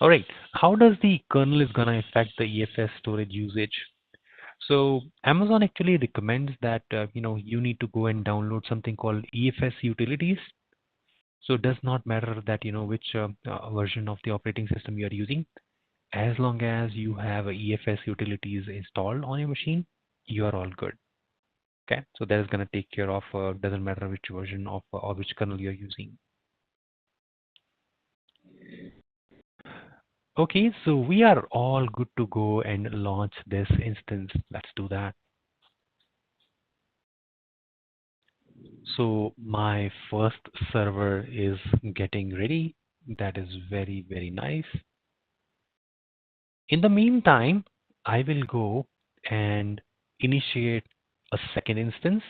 All right. How does the kernel is gonna affect the EFS storage usage? So Amazon actually recommends that you need to go and download something called EFS utilities. So it does not matter that which version of the operating system you are using, as long as you have a EFS utilities installed on your machine, you are all good. Okay, so that is going to take care of doesn't matter which version of or which kernel you're using. Okay, so we are all good to go and launch this instance. Let's do that. So my first server is getting ready. That is very, very nice. In the meantime, I will go and initiate a second instance.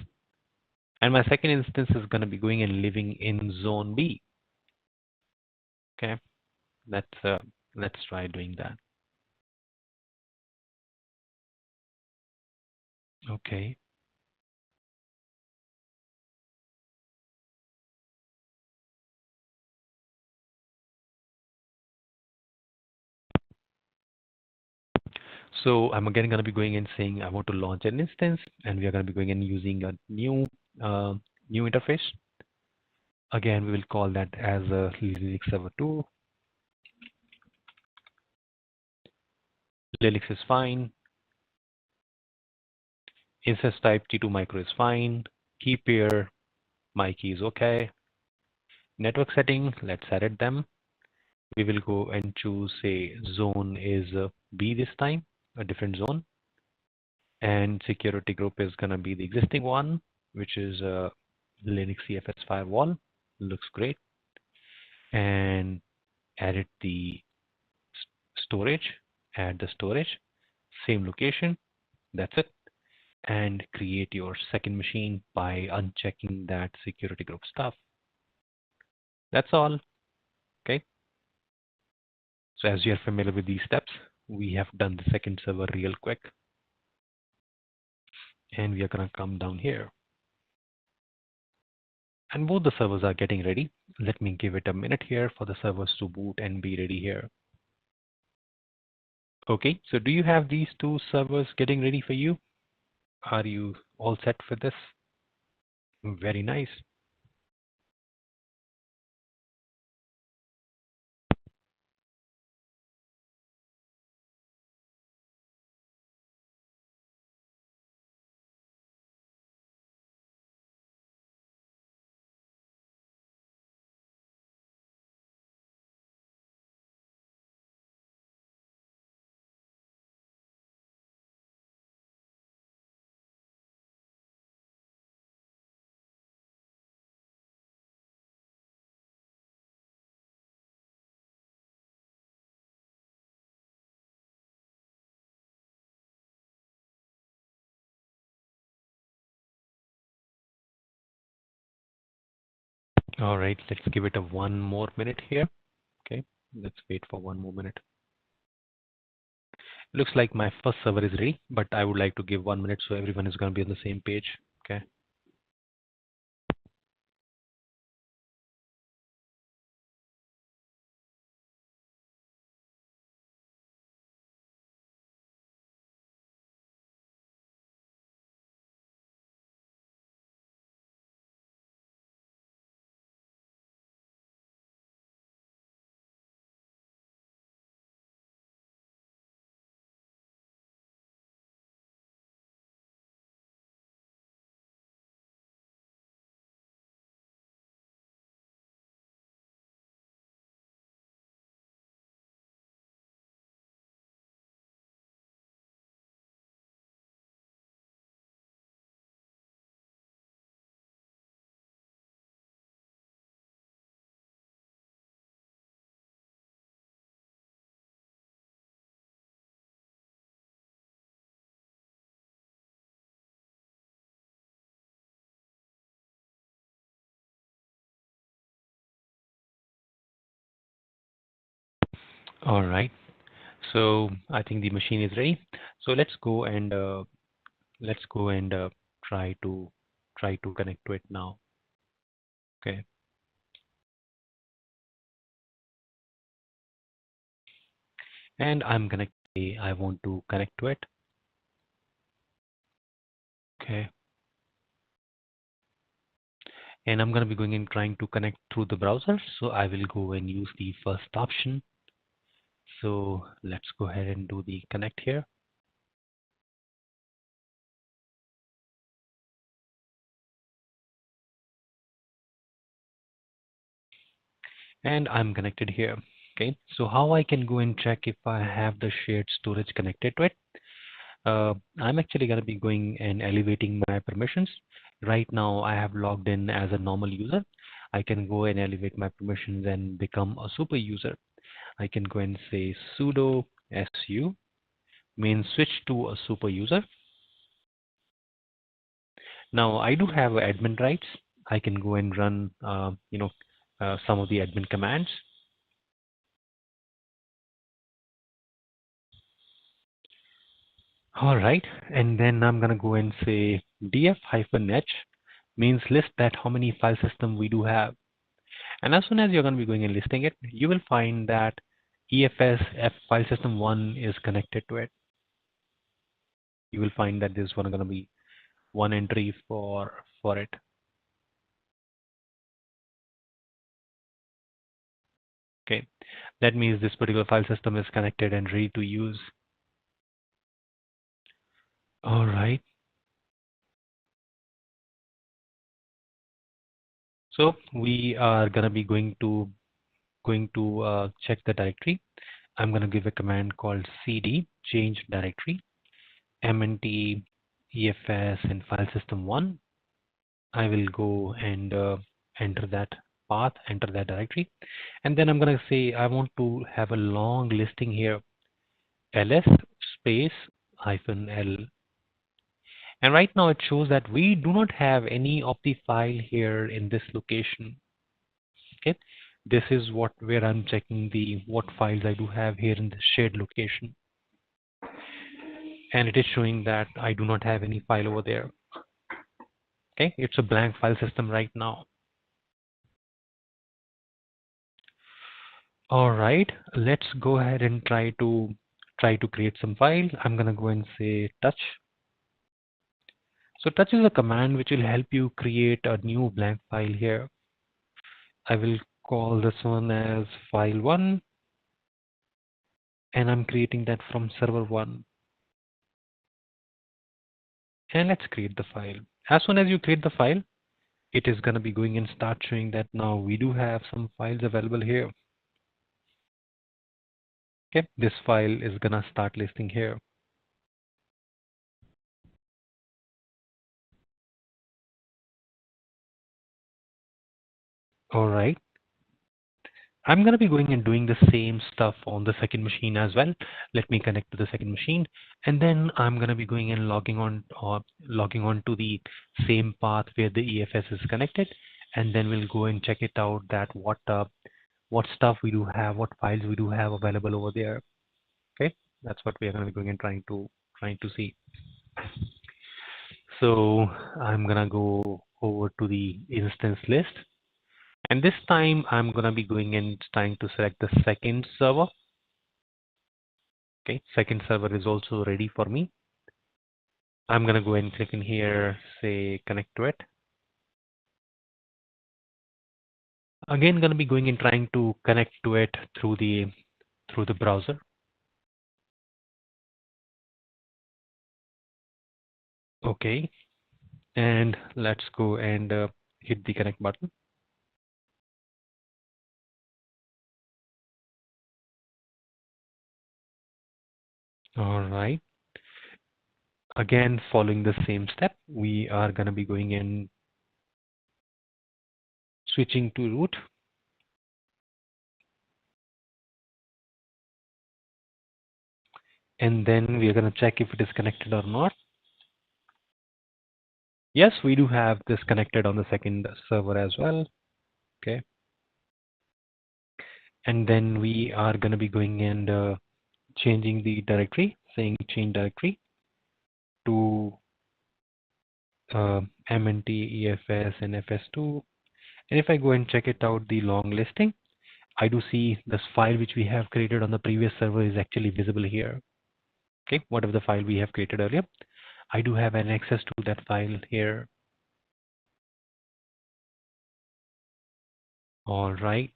And my second instance is going to be going and living in zone B. Okay, let's try doing that. Okay. So I'm again going to be going and saying I want to launch an instance, and we are going to be going and using a uh, new interface. Again, we will call that as a Linux server 2. Linux is fine. Instance type T2 micro is fine. Key pair, my key is okay. Network setting, let's edit them. We will go and choose, say, zone is B this time, a different zone. And security group is going to be the existing one, which is Linux CFS firewall. Looks great. And edit the storage, add the storage, same location. That's it. And create your second machine by unchecking that security group stuff. That's all. Okay. So as you're familiar with these steps, we have done the second server real quick. And we are going to come down here. And both the servers are getting ready. Let me give it a minute here for the servers to boot and be ready here. Okay, so do you have these two servers getting ready for you? Are you all set for this? Very nice. All right, let's give it a one more minute here. Okay, let's wait for one more minute. Looks like my first server is ready, but I would like to give 1 minute so everyone is going to be on the same page. Okay. All right. So I think the machine is ready. So let's go and try to connect to it now. Okay. and I'm gonna say I want to connect to it. Okay, and I'm gonna be going and trying to connect through the browser. So I will go and use the first option. So let's go ahead and do the connect here. And I'm connected here. Okay, so how I can go and check if I have the shared storage connected to it? I'm actually going to be going and elevating my permissions. Right now, I have logged in as a normal user. I can go and elevate my permissions and become a super user. I can go and say sudo su means switch to a super user. Now I do have admin rights. I can go and run, some of the admin commands. All right, and then I'm gonna go and say df-h means list that how many file system we do have. And as soon as you're gonna be going and listing it, you will find that EFS F file system 1 is connected to it. You will find that there's gonna be one entry for it. Okay, that means this particular file system is connected and ready to use. All right. So we are gonna be going to check the directory. I'm gonna give a command called cd change directory mnt EFS and file system 1. I will go and enter that path, enter that directory, and then I'm gonna say I want to have a long listing here, ls space -l, and right now it shows that we do not have any of the file here in this location. Okay, this is where I'm checking the what files I do have here in the shared location, and it is showing that I do not have any file over there. Okay, it's a blank file system right now. All right, let's go ahead and try to create some file. I'm gonna go and say touch. So touch is a command which will help you create a new blank file here. I will call this one as file1, and I'm creating that from server1. And let's create the file. As soon as you create the file, it is gonna be going and start showing that now we do have some files available here. Okay, this file is gonna start listing here. All right. I'm going to be going and doing the same stuff on the second machine as well. Let me connect to the second machine, and then I'm going to be going and logging on to the same path where the EFS is connected, and then we'll go and check it out that what stuff we do have, what files we do have available over there. Okay, that's what we are going to be going and trying to see. So I'm gonna go over to the instance list. And this time I'm gonna be going and trying to select the second server. Okay, second server is also ready for me. I'm gonna go and click in here, say connect to it. Again, gonna be going and trying to connect to it through the browser. Okay, and let's go and hit the connect button. All right. Again, following the same step, we are gonna be going in switching to root. And then we are going to check if it is connected or not. Yes, we do have this connected on the second server as well. Okay. And then we are going to be going and changing the directory, saying change directory to MNT, EFS, and FS2. And if I go and check it out, the long listing, I do see this file which we have created on the previous server is actually visible here. Okay, whatever the file we have created earlier, I do have an access to that file here. All right.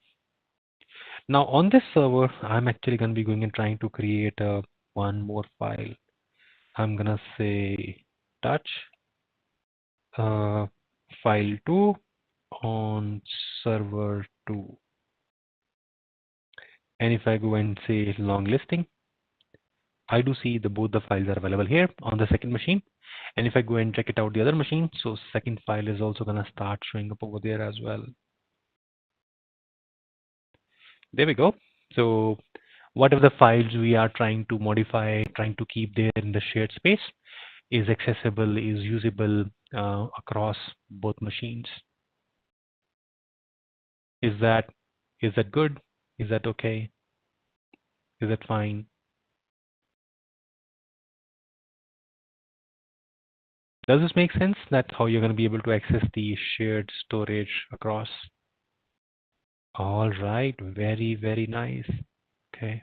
Now on this server, I'm actually going to be going and trying to create one more file. I'm gonna say touch file 2 on server 2. And if I go and say long listing, I do see both the files are available here on the second machine. And if I go and check it out the other machine, so second file is also gonna start showing up over there as well. There we go. So whatever the files we are trying to modify, trying to keep there in the shared space is accessible, is usable across both machines. Is that good? Is that okay? Is that fine? Does this make sense? That's how you're going to be able to access the shared storage across. All right, very, very nice. Okay.